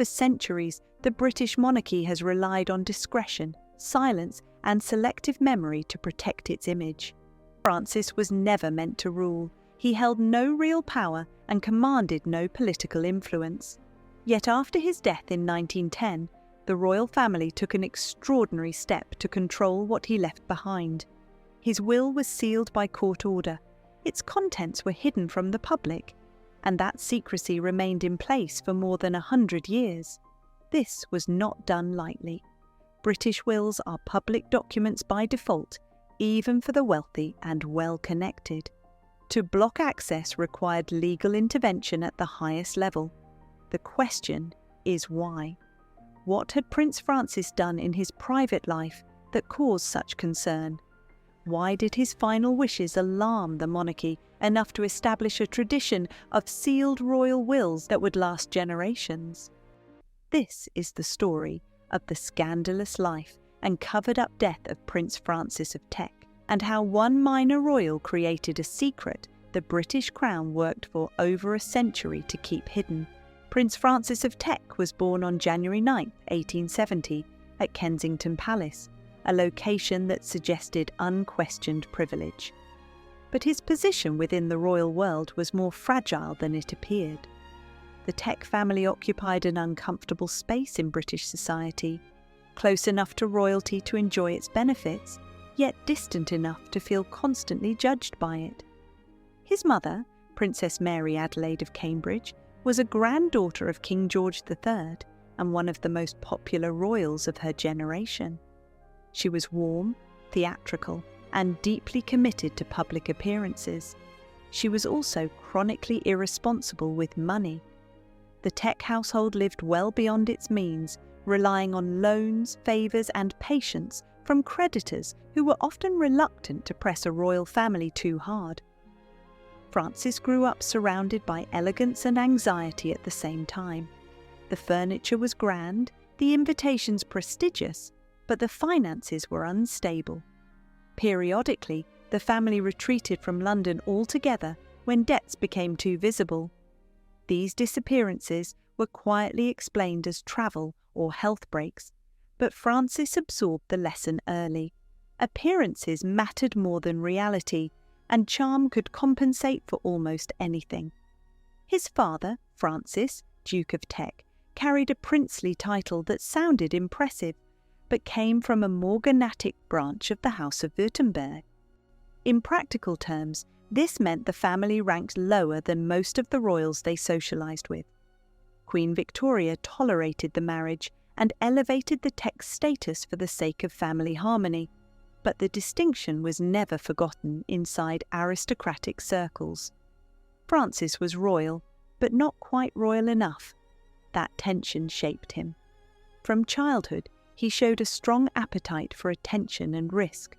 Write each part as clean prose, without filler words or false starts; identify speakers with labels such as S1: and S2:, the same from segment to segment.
S1: For centuries, the British monarchy has relied on discretion, silence, and selective memory to protect its image. Francis was never meant to rule. He held no real power and commanded no political influence. Yet after his death in 1910, the royal family took an extraordinary step to control what he left behind. His will was sealed by court order. Its contents were hidden from the public, and that secrecy remained in place for more than 100 years. This was not done lightly. British wills are public documents by default, even for the wealthy and well-connected. To block access required legal intervention at the highest level. The question is why? What had Prince Francis done in his private life that caused such concern? Why did his final wishes alarm the monarchy enough to establish a tradition of sealed royal wills that would last generations? This is the story of the scandalous life and covered-up death of Prince Francis of Teck, and how one minor royal created a secret the British Crown worked for over a century to keep hidden. Prince Francis of Teck was born on January 9, 1870, at Kensington Palace, a location that suggested unquestioned privilege. But his position within the royal world was more fragile than it appeared. The Teck family occupied an uncomfortable space in British society, close enough to royalty to enjoy its benefits, yet distant enough to feel constantly judged by it. His mother, Princess Mary Adelaide of Cambridge, was a granddaughter of King George III and one of the most popular royals of her generation. She was warm, theatrical, and deeply committed to public appearances. She was also chronically irresponsible with money. The Teck household lived well beyond its means, relying on loans, favours, and patience from creditors who were often reluctant to press a royal family too hard. Francis grew up surrounded by elegance and anxiety at the same time. The furniture was grand, the invitations prestigious, but the finances were unstable. Periodically, the family retreated from London altogether when debts became too visible. These disappearances were quietly explained as travel or health breaks, but Francis absorbed the lesson early. Appearances mattered more than reality, and charm could compensate for almost anything. His father, Francis, Duke of Teck, carried a princely title that sounded impressive, but came from a morganatic branch of the House of Württemberg. In practical terms, this meant the family ranked lower than most of the royals they socialised with. Queen Victoria tolerated the marriage and elevated the Teck status for the sake of family harmony, but the distinction was never forgotten inside aristocratic circles. Francis was royal, but not quite royal enough. That tension shaped him. From childhood, he showed a strong appetite for attention and risk.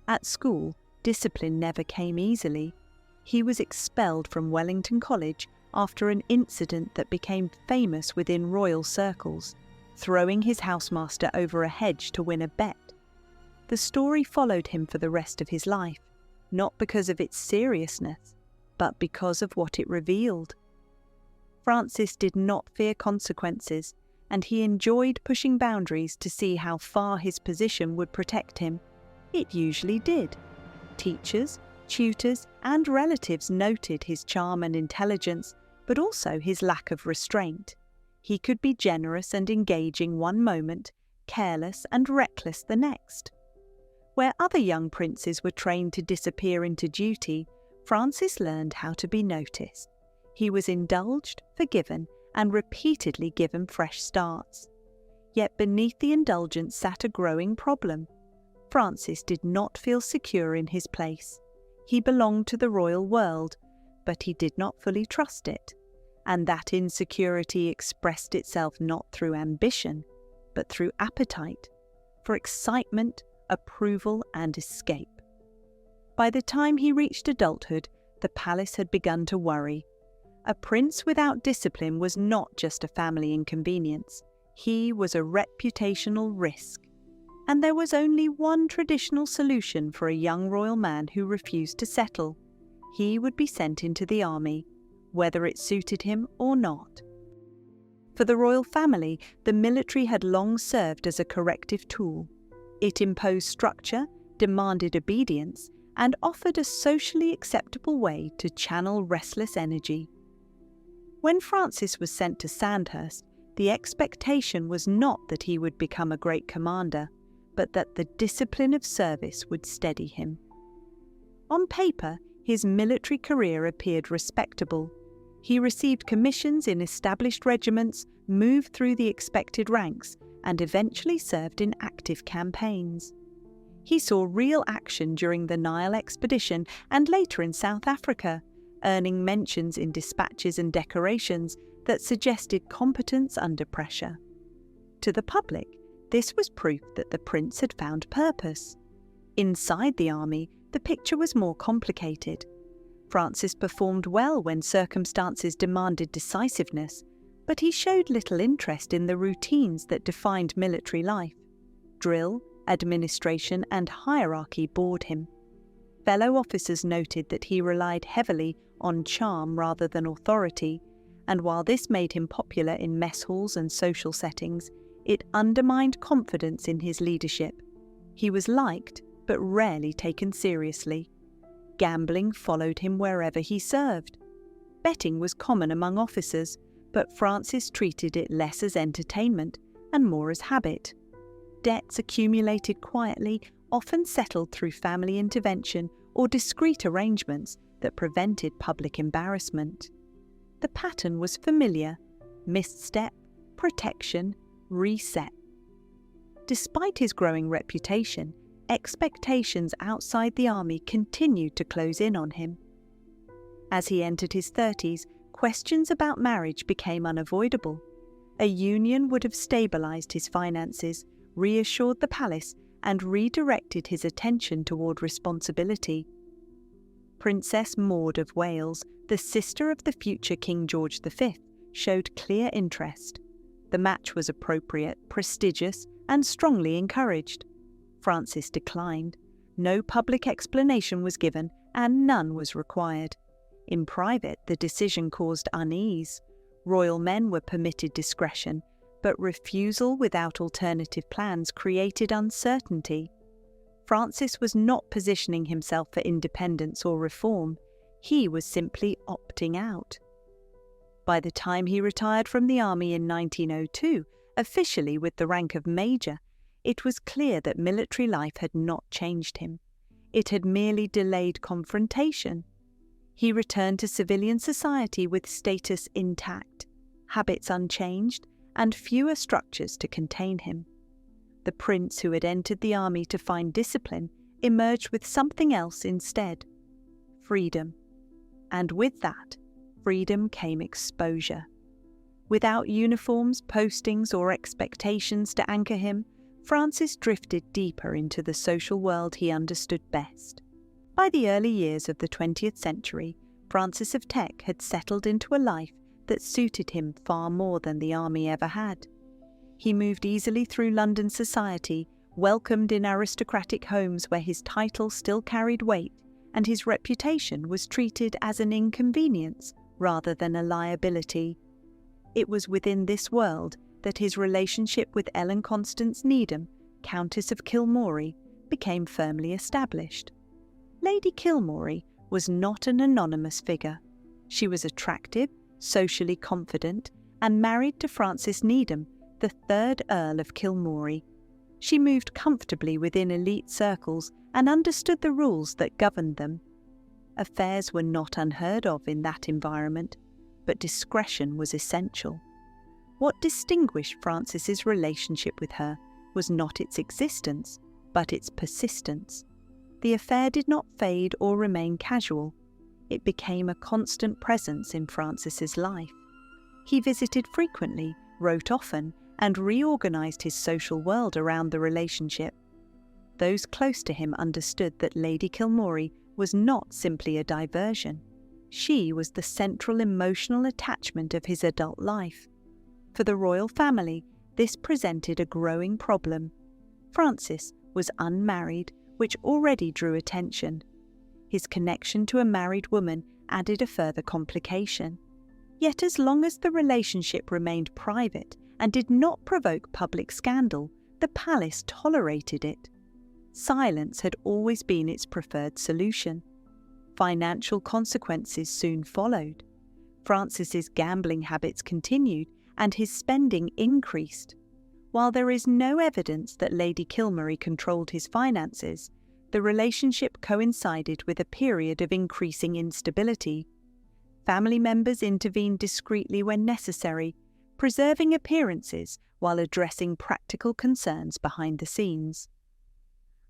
S1: At school, discipline never came easily. He was expelled from Wellington College after an incident that became famous within royal circles, throwing his housemaster over a hedge to win a bet. The story followed him for the rest of his life, not because of its seriousness, but because of what it revealed. Francis did not fear consequences, and he enjoyed pushing boundaries to see how far his position would protect him. It usually did. Teachers, tutors, and relatives noted his charm and intelligence, but also his lack of restraint. He could be generous and engaging one moment, careless and reckless the next. Where other young princes were trained to disappear into duty, Francis learned how to be noticed. He was indulged, forgiven, and repeatedly given fresh starts. Yet beneath the indulgence sat a growing problem. Francis did not feel secure in his place. He belonged to the royal world, but he did not fully trust it. And that insecurity expressed itself not through ambition, but through appetite, for excitement, approval, and escape. By the time he reached adulthood, the palace had begun to worry. A prince without discipline was not just a family inconvenience. He was a reputational risk. And there was only one traditional solution for a young royal man who refused to settle. He would be sent into the army, whether it suited him or not. For the royal family, the military had long served as a corrective tool. It imposed structure, demanded obedience, and offered a socially acceptable way to channel restless energy. When Francis was sent to Sandhurst, the expectation was not that he would become a great commander, but that the discipline of service would steady him. On paper, his military career appeared respectable. He received commissions in established regiments, moved through the expected ranks, and eventually served in active campaigns. He saw real action during the Nile expedition and later in South Africa, earning mentions in dispatches and decorations that suggested competence under pressure. To the public, this was proof that the prince had found purpose. Inside the army, the picture was more complicated. Francis performed well when circumstances demanded decisiveness, but he showed little interest in the routines that defined military life. Drill, administration, and hierarchy bored him. Fellow officers noted that he relied heavily on charm rather than authority, and while this made him popular in mess halls and social settings, it undermined confidence in his leadership. He was liked, but rarely taken seriously. Gambling followed him wherever he served. Betting was common among officers, but Francis treated it less as entertainment and more as habit. Debts accumulated quietly, often settled through family intervention or discreet arrangements that prevented public embarrassment. The pattern was familiar: misstep, protection, reset. Despite his growing reputation, expectations outside the army continued to close in on him. As he entered his 30s, questions about marriage became unavoidable. A union would have stabilized his finances, reassured the palace, and redirected his attention toward responsibility. Princess Maud of Wales, the sister of the future King George V, showed clear interest. The match was appropriate, prestigious, and strongly encouraged. Francis declined. No public explanation was given, and none was required. In private, the decision caused unease. Royal men were permitted discretion, but refusal without alternative plans created uncertainty. Francis was not positioning himself for independence or reform. He was simply opting out. By the time he retired from the army in 1902, officially with the rank of major, it was clear that military life had not changed him. It had merely delayed confrontation. He returned to civilian society with status intact, habits unchanged, and fewer structures to contain him. The prince who had entered the army to find discipline emerged with something else instead: freedom. And with that, freedom came exposure. Without uniforms, postings, or expectations to anchor him, Francis drifted deeper into the social world he understood best. By the early years of the 20th century, Francis of Teck had settled into a life that suited him far more than the army ever had. He moved easily through London society, welcomed in aristocratic homes where his title still carried weight, and his reputation was treated as an inconvenience rather than a liability. It was within this world that his relationship with Ellen Constance Needham, Countess of Kilmorey, became firmly established. Lady Kilmorey was not an anonymous figure. She was attractive, socially confident, and married to Francis Needham, the 3rd Earl of Kilmorey. She moved comfortably within elite circles and understood the rules that governed them. Affairs were not unheard of in that environment, but discretion was essential. What distinguished Francis's relationship with her was not its existence, but its persistence. The affair did not fade or remain casual. It became a constant presence in Francis's life. He visited frequently, wrote often, and reorganized his social world around the relationship. Those close to him understood that Lady Kilmorey was not simply a diversion. She was the central emotional attachment of his adult life. For the royal family, this presented a growing problem. Francis was unmarried, which already drew attention. His connection to a married woman added a further complication. Yet as long as the relationship remained private and did not provoke public scandal, the palace tolerated it. Silence had always been its preferred solution. Financial consequences soon followed. Francis's gambling habits continued and his spending increased. While there is no evidence that Lady Kilmary controlled his finances, the relationship coincided with a period of increasing instability. Family members intervened discreetly when necessary, preserving appearances while addressing practical concerns behind the scenes.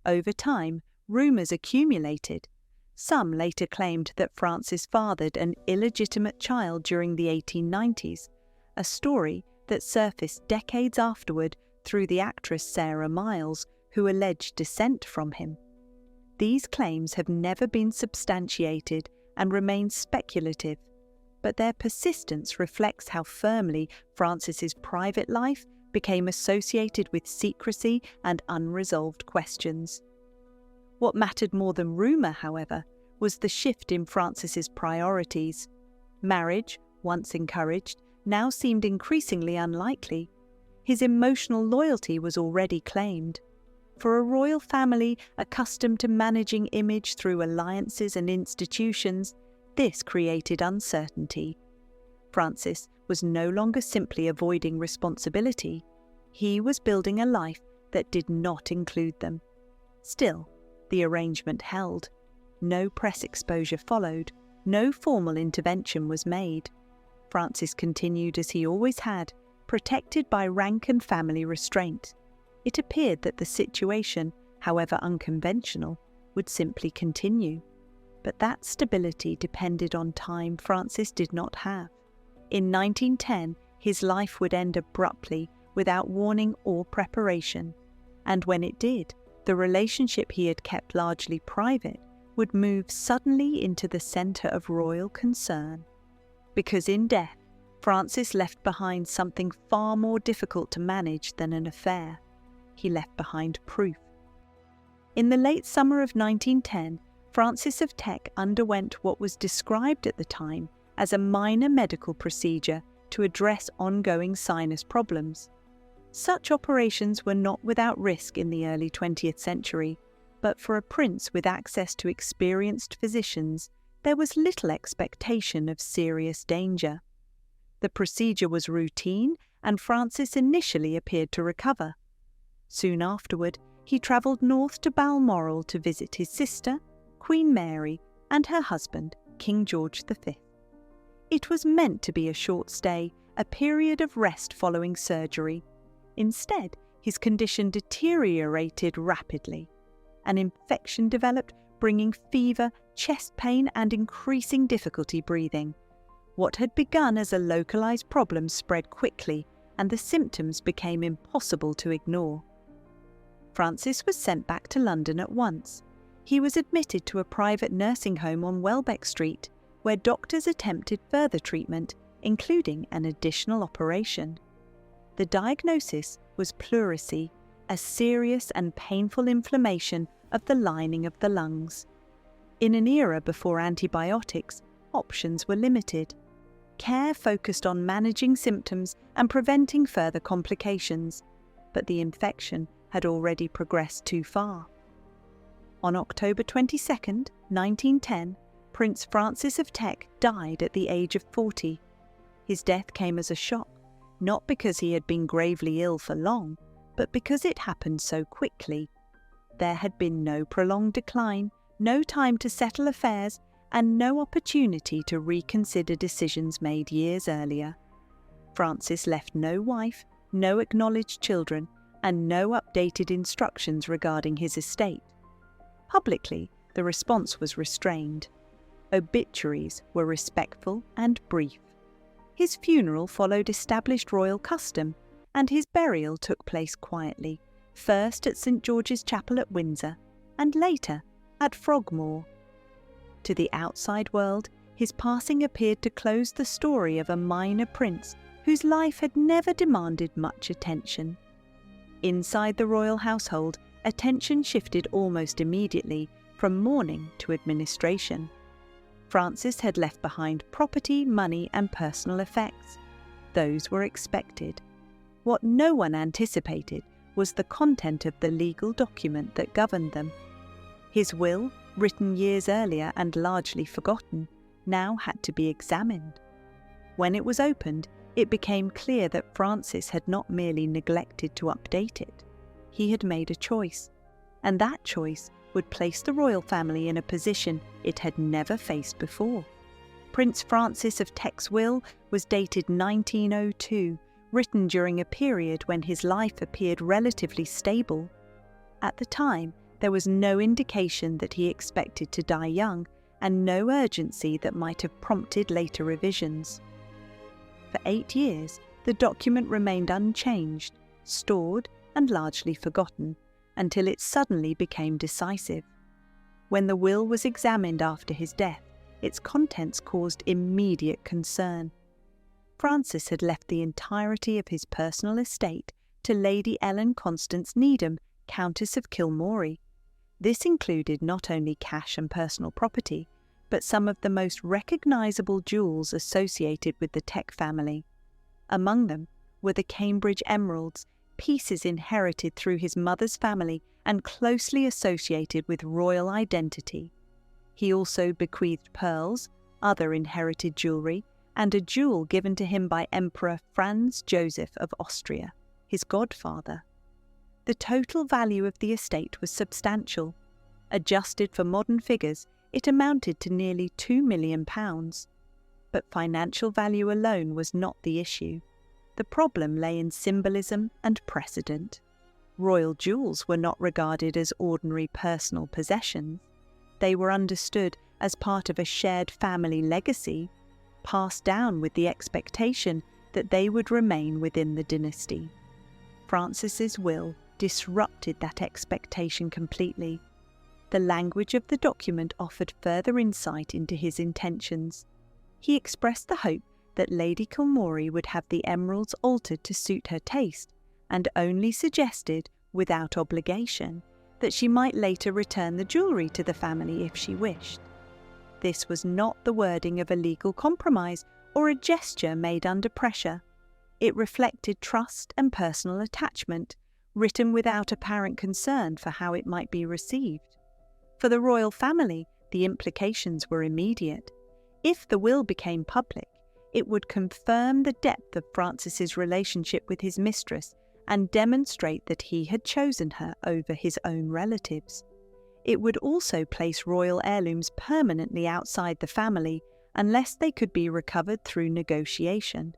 S1: Over time, rumours accumulated. Some later claimed that Francis fathered an illegitimate child during the 1890s, a story that surfaced decades afterward through the actress Sarah Miles, who alleged descent from him. These claims have never been substantiated and remain speculative, but their persistence reflects how firmly Francis's private life became associated with secrecy and unresolved questions. What mattered more than rumour, however, was the shift in Francis's priorities. Marriage, once encouraged, now seemed increasingly unlikely. His emotional loyalty was already claimed. For a royal family accustomed to managing image through alliances and institutions, this created uncertainty. Francis was no longer simply avoiding responsibility. He was building a life that did not include them. Still, the arrangement held. No press exposure followed. No formal intervention was made. Francis continued as he always had, protected by rank and family restraint. It appeared that the situation, however unconventional, would simply continue. But that stability depended on time Francis did not have. In 1910, his life would end abruptly, without warning or preparation. And when it did, the relationship he had kept largely private would move suddenly into the centre of royal concern. Because in death, Francis left behind something far more difficult to manage than an affair. He left behind proof. In the late summer of 1910, Francis of Teck underwent what was described at the time as a minor medical procedure to address ongoing sinus problems. Such operations were not without risk in the early 20th century, but for a prince with access to experienced physicians, there was little expectation of serious danger. The procedure was routine, and Francis initially appeared to recover. Soon afterward, he travelled north to Balmoral to visit his sister, Queen Mary, and her husband, King George V. It was meant to be a short stay, a period of rest following surgery. Instead, his condition deteriorated rapidly. An infection developed, bringing fever, chest pain, and increasing difficulty breathing. What had begun as a localized problem spread quickly, and the symptoms became impossible to ignore. Francis was sent back to London at once. He was admitted to a private nursing home on Welbeck Street, where doctors attempted further treatment, including an additional operation. The diagnosis was pleurisy, a serious and painful inflammation of the lining of the lungs. In an era before antibiotics, options were limited. Care focused on managing symptoms and preventing further complications, but the infection had already progressed too far. On October 22, 1910, Prince Francis of Teck died at the age of 40. His death came as a shock, not because he had been gravely ill for long, but because it happened so quickly. There had been no prolonged decline, no time to settle affairs, and no opportunity to reconsider decisions made years earlier. Francis left no wife, no acknowledged children, and no updated instructions regarding his estate. Publicly, the response was restrained. Obituaries were respectful and brief. His funeral followed established royal custom, and his burial took place quietly, first at St. George's Chapel at Windsor, and later at Frogmore. To the outside world, his passing appeared to close the story of a minor prince whose life had never demanded much attention. Inside the royal household, attention shifted almost immediately from mourning to administration. Francis had left behind property, money, and personal effects. Those were expected. What no one anticipated was the content of the legal document that governed them. His will, written years earlier and largely forgotten, now had to be examined. When it was opened, it became clear that Francis had not merely neglected to update it. He had made a choice, and that choice would place the royal family in a position it had never faced before. Prince Francis of Teck's will was dated 1902, written during a period when his life appeared relatively stable. At the time, there was no indication that he expected to die young, and no urgency that might have prompted later revisions. For 8 years, the document remained unchanged, stored and largely forgotten, until it suddenly became decisive. When the will was examined after his death, its contents caused immediate concern. Francis had left the entirety of his personal estate to Lady Ellen Constance Needham, Countess of Kilmorey. This included not only cash and personal property, but some of the most recognisable jewels associated with the Teck family. Among them were the Cambridge emeralds, pieces inherited through his mother's family and closely associated with royal identity. He also bequeathed pearls, other inherited jewellery, and a jewel given to him by Emperor Franz Joseph of Austria, his godfather. The total value of the estate was substantial. Adjusted for modern figures, it amounted to nearly £2 million. But financial value alone was not the issue. The problem lay in symbolism and precedent. Royal jewels were not regarded as ordinary personal possessions. They were understood as part of a shared family legacy, passed down with the expectation that they would remain within the dynasty. Francis's will disrupted that expectation completely. The language of the document offered further insight into his intentions. He expressed the hope that Lady Kilmorey would have the emeralds altered to suit her taste, and only suggested, without obligation, that she might later return the jewellery to the family if she wished. This was not the wording of a legal compromise or a gesture made under pressure. It reflected trust and personal attachment, written without apparent concern for how it might be received. For the royal family, the implications were immediate. If the will became public, it would confirm the depth of Francis's relationship with his mistress and demonstrate that he had chosen her over his own relatives. It would also place royal heirlooms permanently outside the family unless they could be recovered through negotiation.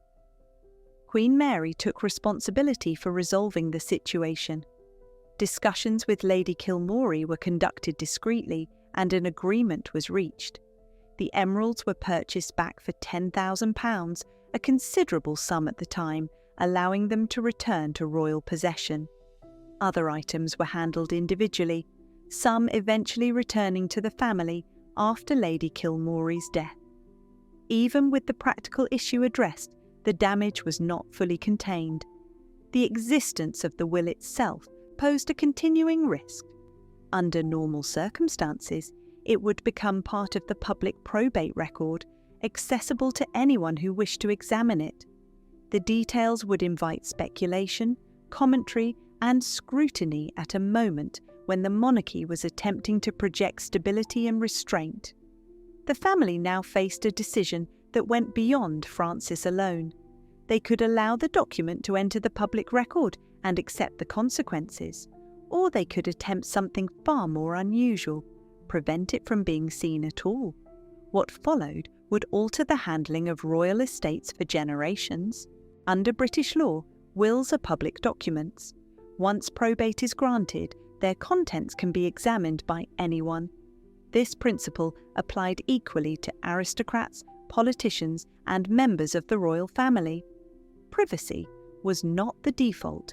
S1: Queen Mary took responsibility for resolving the situation. Discussions with Lady Kilmorey were conducted discreetly and an agreement was reached. The emeralds were purchased back for £10,000, a considerable sum at the time, allowing them to return to royal possession. Other items were handled individually, some eventually returning to the family after Lady Kilmorey's death. Even with the practical issue addressed, the damage was not fully contained. The existence of the will itself posed a continuing risk. Under normal circumstances, it would become part of the public probate record, accessible to anyone who wished to examine it. The details would invite speculation, commentary, and scrutiny at a moment when the monarchy was attempting to project stability and restraint. The family now faced a decision that went beyond Francis alone. They could allow the document to enter the public record and accept the consequences, or they could attempt something far more unusual, prevent it from being seen at all. What followed would alter the handling of royal estates for generations. Under British law, wills are public documents. Once probate is granted, their contents can be examined by anyone. This principle applied equally to aristocrats, politicians, and members of the royal family. Privacy was not the default.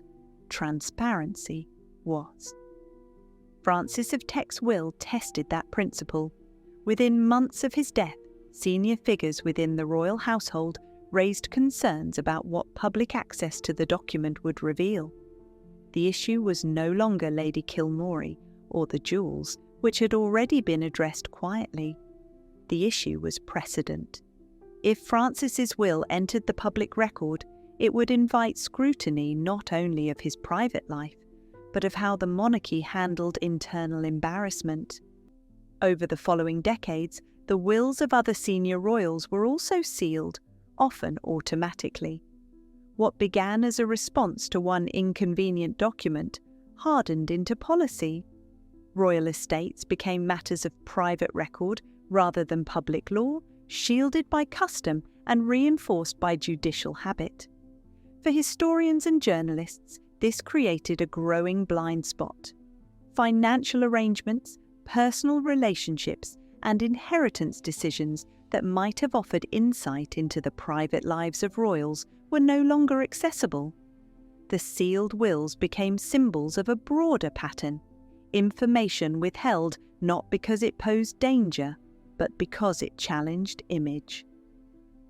S1: Transparency was. Francis of Teck's will tested that principle. Within months of his death, senior figures within the royal household raised concerns about what public access to the document would reveal. The issue was no longer Lady Kilmorey or the jewels, which had already been addressed quietly. The issue was precedent. If Francis's will entered the public record, it would invite scrutiny not only of his private life, but of how the monarchy handled internal embarrassment. Over the following decades, the wills of other senior royals were also sealed, often automatically. What began as a response to one inconvenient document hardened into policy. Royal estates became matters of private record rather than public law, shielded by custom and reinforced by judicial habit. For historians and journalists, this created a growing blind spot. Financial arrangements, personal relationships, and inheritance decisions that might have offered insight into the private lives of royals were no longer accessible. The sealed wills became symbols of a broader pattern, information withheld not because it posed danger, but because it challenged image.